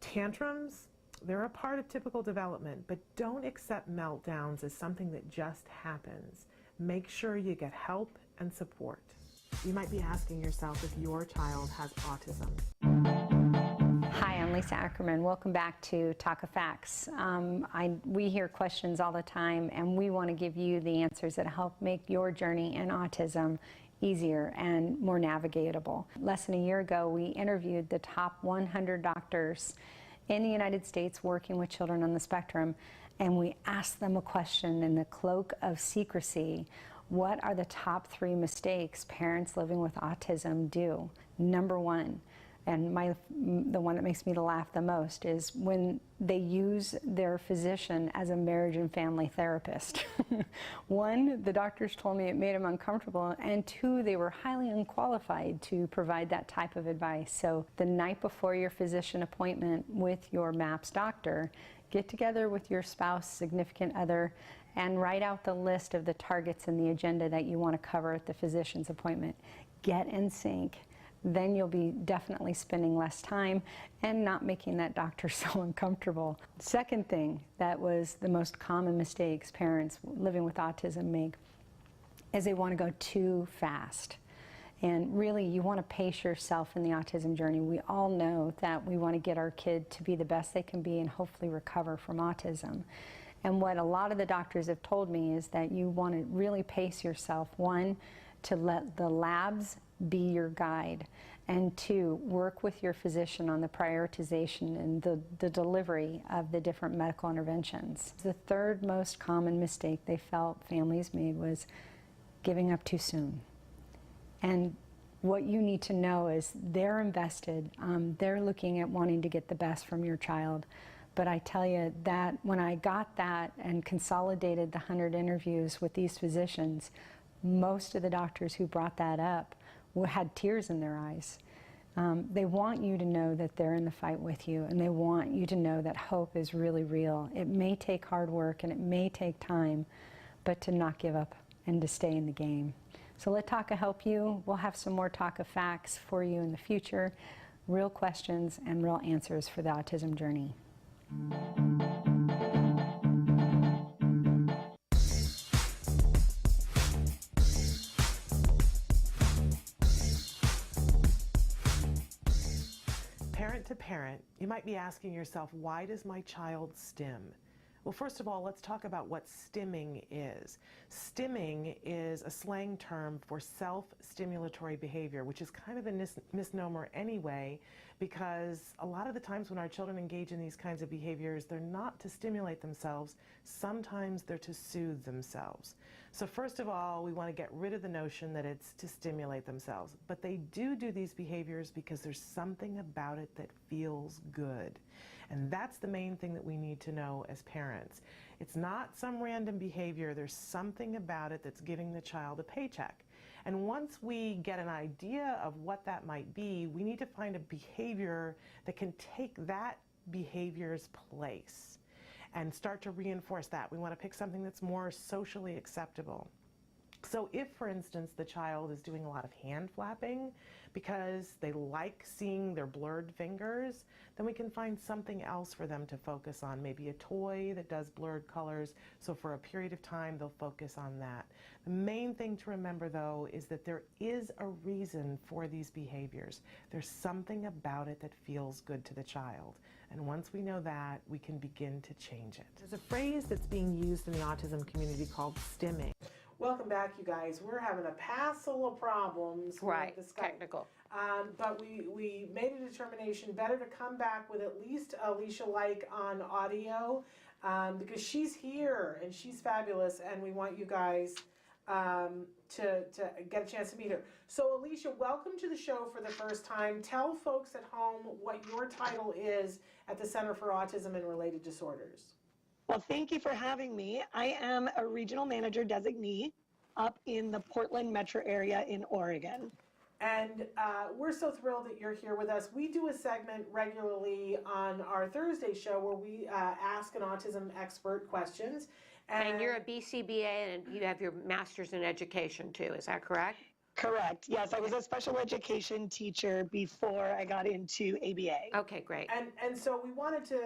Tantrums, they're a part of typical development, but don't accept meltdowns as something that just happens. Make sure you get help and support. You might be asking yourself if your child has autism. Hi, I'm Lisa Ackerman. Welcome back to Talk of Facts. We hear questions all the time, and we want to give you the answers that help make your journey in autism easier and more navigatable. Less than a year ago, we interviewed the top 100 doctors in the United States working with children on the spectrum, and we asked them a question in the cloak of secrecy. What are the top 3 mistakes parents living with autism do? Number 1, and the one that makes me laugh the most, is when they use their physician as a marriage and family therapist. 1, the doctors told me it made them uncomfortable, and 2, they were highly unqualified to provide that type of advice. So the night before your physician appointment with your MAPS doctor, get together with your spouse, significant other, and write out the list of the targets in the agenda that you want to cover at the physician's appointment. Get in sync. Then you'll be definitely spending less time and not making that doctor so uncomfortable. Second thing that was the most common mistakes parents living with autism make is they want to go too fast. And really, you want to pace yourself in the autism journey. We all know that we want to get our kid to be the best they can be and hopefully recover from autism. And what a lot of the doctors have told me is that you want to really pace yourself. 1, to let the labs be your guide. And 2, work with your physician on the prioritization and the delivery of the different medical interventions. The third most common mistake they felt families made was giving up too soon. And what you need to know is they're invested. They're looking at wanting to get the best from your child. But I tell you that when I got that and consolidated the 100 interviews with these physicians, most of the doctors who brought that up had tears in their eyes. They want you to know that they're in the fight with you, and they want you to know that hope is really real. It may take hard work and it may take time, but to not give up and to stay in the game. So let Talka help you. We'll have some more Talka facts for you in the future, real questions and real answers for the autism journey. Parent to parent, you might be asking yourself, why does my child stim? Well, first of all, let's talk about what stimming is. Stimming is a slang term for self-stimulatory behavior, which is kind of a misnomer anyway, because a lot of the times when our children engage in these kinds of behaviors, they're not to stimulate themselves. Sometimes they're to soothe themselves. So first of all, we want to get rid of the notion that it's to stimulate themselves. But they do these behaviors because there's something about it that feels good. And that's the main thing that we need to know as parents. It's not some random behavior. There's something about it that's giving the child a paycheck. And once we get an idea of what that might be, we need to find a behavior that can take that behavior's place and start to reinforce that. We want to pick something that's more socially acceptable. So if, for instance, the child is doing a lot of hand flapping because they like seeing their blurred fingers, then we can find something else for them to focus on, maybe a toy that does blurred colors, so for a period of time they'll focus on that. The main thing to remember, though, is that there is a reason for these behaviors. There's something about it that feels good to the child. And once we know that, we can begin to change it. There's a phrase that's being used in the autism community called stimming. Welcome back, you guys. We're having a passel of problems Right, with the Skype. technical. But we made a determination better to come back with at least Alicia Like on audio because she's here and she's fabulous, and we want you guys to get a chance to meet her. So Alicia, welcome to the show for the first time. Tell folks at home what your title is at the Center for Autism and Related Disorders. Well, thank you for having me. I am a regional manager designee up in the Portland metro area in Oregon. And we're so thrilled that you're here with us. We do a segment regularly on our Thursday show where we ask an autism expert questions. And you're a BCBA and you have your master's in education too, is that correct? Correct. Yes, I was a special education teacher before I got into ABA. Okay, great. And so we wanted to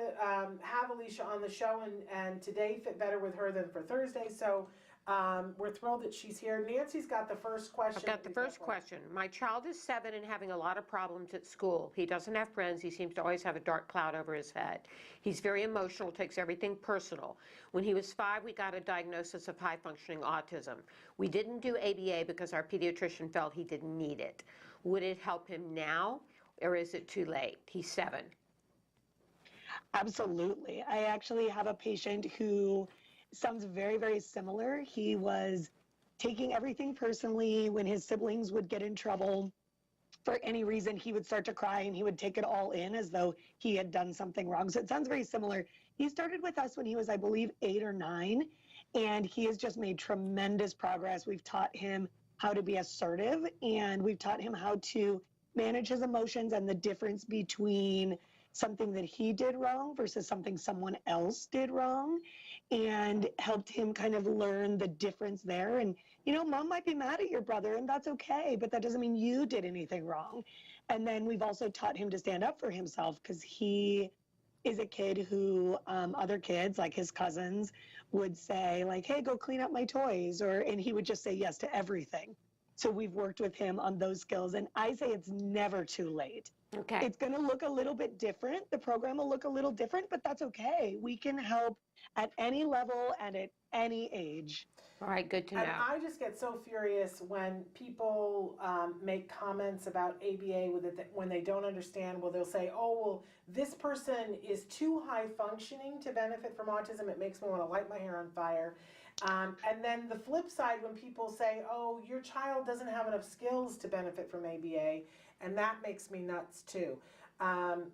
have Alicia on the show, and today fit better with her than for Thursday. So we're thrilled that she's here. Nancy's got the first question. I've got the first question. My child is 7 and having a lot of problems at school. He doesn't have friends. He seems to always have a dark cloud over his head. He's very emotional, takes everything personal. When he was 5, we got a diagnosis of high-functioning autism. We didn't do ABA because our pediatrician felt he didn't need it. Would it help him now, or is it too late? He's 7. Absolutely. I actually have a patient who sounds very, very similar. He was taking everything personally. When his siblings would get in trouble for any reason, he would start to cry and he would take it all in as though he had done something wrong. So it sounds very similar. He started with us when he was, I believe, 8 or 9, and he has just made tremendous progress. We've taught him how to be assertive, and we've taught him how to manage his emotions and the difference between something that he did wrong versus something someone else did wrong, and helped him kind of learn the difference there. And, you know, mom might be mad at your brother, and that's okay, but that doesn't mean you did anything wrong. And then we've also taught him to stand up for himself, because he is a kid who other kids, like his cousins, would say, like, hey, go clean up my toys, and he would just say yes to everything. So we've worked with him on those skills, and I say it's never too late. Okay. It's going to look a little bit different. The program will look a little different, but that's okay. We can help at any level and at any age. All right, good to know. And I just get so furious when people make comments about ABA when they don't understand. Well, they'll say, oh, well, this person is too high functioning to benefit from autism. It makes me want to light my hair on fire. And then the flip side, when people say, oh, your child doesn't have enough skills to benefit from ABA, and that makes me nuts too.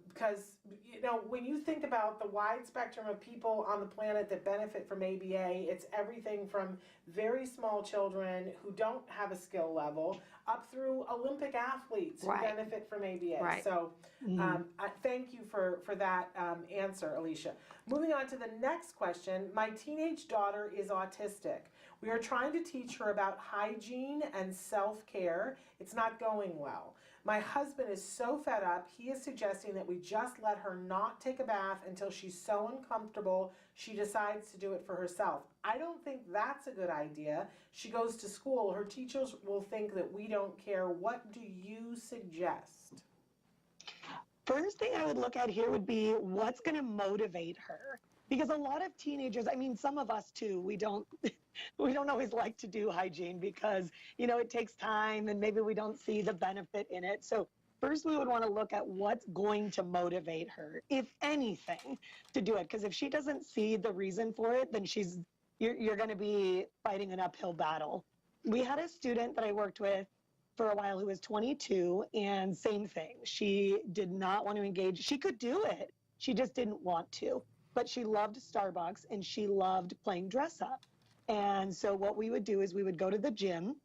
Because, you know, when you think about the wide spectrum of people on the planet that benefit from ABA, it's everything from very small children who don't have a skill level up through Olympic athletes who benefit from ABA. Right. So I thank you for that answer, Alicia. Moving on to the next question. My teenage daughter is autistic. We are trying to teach her about hygiene and self-care. It's not going well. My husband is so fed up, he is suggesting that we just let her not take a bath until she's so uncomfortable she decides to do it for herself. I don't think that's a good idea. She goes to school, her teachers will think that we don't care. What do you suggest? First thing I would look at here would be what's going to motivate her. Because a lot of teenagers, I mean, some of us too, we don't always like to do hygiene because, you know, it takes time and maybe we don't see the benefit in it. So first we would want to look at what's going to motivate her, if anything, to do it. Because if she doesn't see the reason for it, then you're going to be fighting an uphill battle. We had a student that I worked with for a while who was 22, and same thing. She did not want to engage. She could do it. She just didn't want to. But she loved Starbucks and she loved playing dress up. And so what we would do is we would go to the gym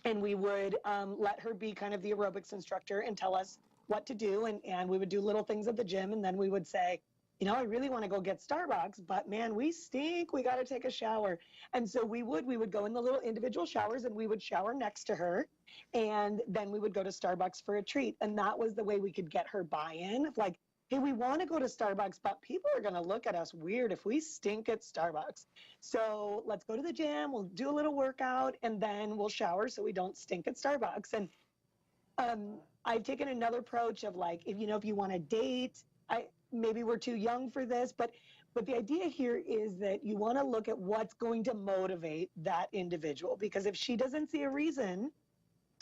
and we would let her be kind of the aerobics instructor and tell us what to do. And we would do little things at the gym. And then we would say, you know, I really want to go get Starbucks, but man, we stink. We got to take a shower. And so we would go in the little individual showers and we would shower next to her. And then we would go to Starbucks for a treat. And that was the way we could get her buy-in of like, hey, we want to go to Starbucks, but people are going to look at us weird if we stink at Starbucks. So let's go to the gym, we'll do a little workout, and then we'll shower so we don't stink at Starbucks. And I've taken another approach of like, if you want to date, maybe we're too young for this, but But the idea here is that you want to look at what's going to motivate that individual, because if she doesn't see a reason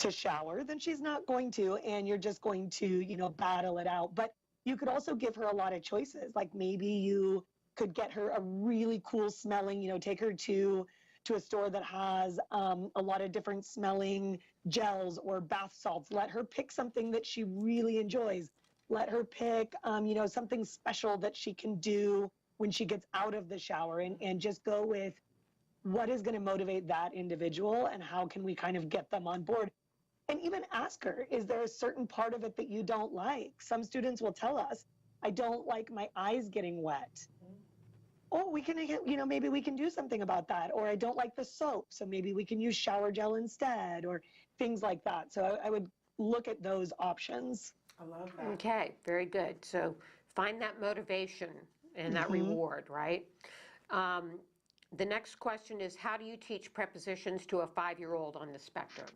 to shower, then she's not going to, and you're just going to, you know, battle it out. But you could also give her a lot of choices. Like maybe you could get her a really cool smelling, you know, take her to a store that has a lot of different smelling gels or bath salts. Let her pick something that she really enjoys. Let her pick, you know, something special that she can do when she gets out of the shower, and just go with what is going to motivate that individual and how can we kind of get them on board. And even ask her, is there a certain part of it that you don't like? Some students will tell us, I don't like my eyes getting wet. Oh, we can, you know, maybe we can do something about that. Or I don't like the soap, so maybe we can use shower gel instead, or things like that. So I would look at those options. I love that. Okay, very good. So find that motivation and that reward, right? The next question is, how do you teach prepositions to a 5-year-old on the spectrum?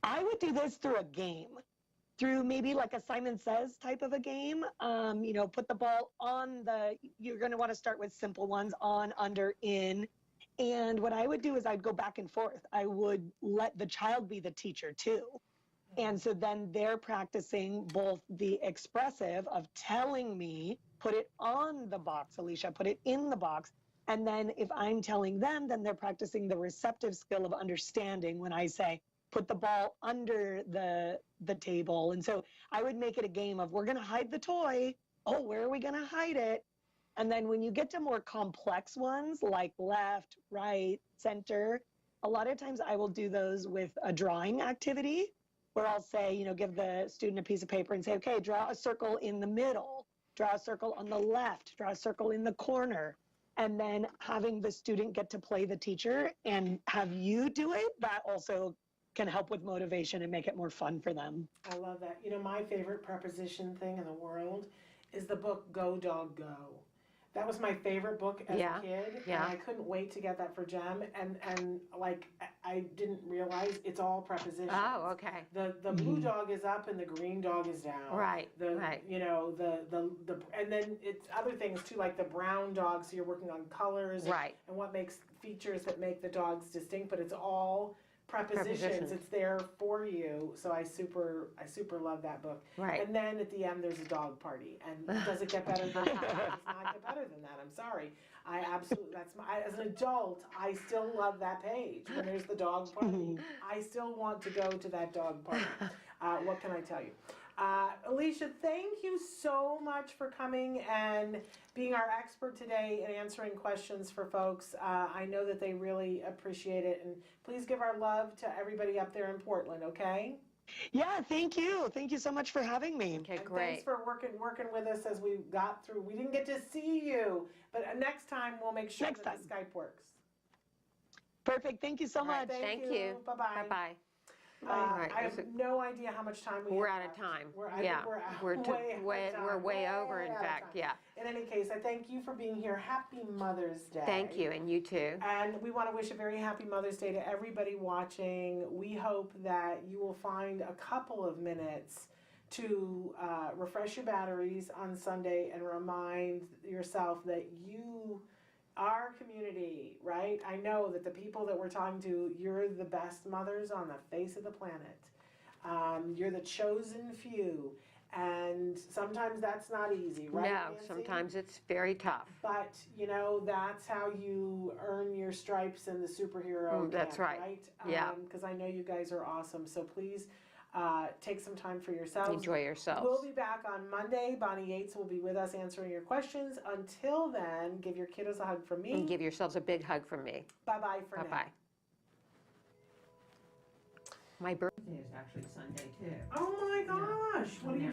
I would do this through a game, through maybe like a Simon Says type of a game. You know, put the ball on you're going to want to start with simple ones, on, under, in. And what I would do is I'd go back and forth. I would let the child be the teacher too. And so then they're practicing both the expressive of telling me, put it on the box, Alicia, put it in the box. And then if I'm telling them, then they're practicing the receptive skill of understanding when I say, put the ball under the table. And so I would make it a game of, we're going to hide the toy. Oh, where are we going to hide it? And then when you get to more complex ones like left, right, center, a lot of times I will do those with a drawing activity where I'll say, you know, give the student a piece of paper and say, okay, draw a circle in the middle, draw a circle on the left, draw a circle in the corner. And then having the student get to play the teacher and have you do it, that also can help with motivation and make it more fun for them. I love that. You know, my favorite preposition thing in the world is the book Go Dog Go. That was my favorite book as a kid, and I couldn't wait to get that for Jem. And like, I didn't realize it's all prepositions. Oh, okay. The blue dog is up and the green dog is down. Right. You know, and then it's other things too, like the brown dog. So you're working on colors. Right. And what makes features that make the dogs distinct, but it's all prepositions. It's there for you. So I super love that book. Right. And then at the end there's a dog party. And does it get better than that? It does not get better than that. I'm sorry. I absolutely, as an adult, I still love that page when there's the dog party. I still want to go to that dog party. What can I tell you? Alicia, thank you so much for coming and being our expert today and answering questions for folks. I know that they really appreciate it. And please give our love to everybody up there in Portland, okay? Yeah, thank you. Thank you so much for having me. Okay, and great. Thanks for working with us as we got through. We didn't get to see you, but next time we'll make sure that the Skype works. Perfect. Thank you so much. Thank you. Bye-bye. Bye-bye. I have no idea how much time we have. We're out of time. We're way over, in fact, yeah. In any case, I thank you for being here. Happy Mother's Day. Thank you, and you too. And we want to wish a very happy Mother's Day to everybody watching. We hope that you will find a couple of minutes to refresh your batteries on Sunday and remind yourself that you, our community, right? I know that the people that we're talking to, you're the best mothers on the face of the planet. You're the chosen few. And sometimes that's not easy, right? No, Nancy? sometimes it's very tough. But, you know, that's how you earn your stripes in the superhero That's camp, right. Yeah. Because I know you guys are awesome. So please take some time for yourselves. Enjoy yourselves. We'll be back on Monday. Bonnie Yates will be with us answering your questions. Until then, give your kiddos a hug from me. And give yourselves a big hug from me. Bye-bye for now. Bye-bye. My birthday is actually Sunday, too. Oh my gosh. What are you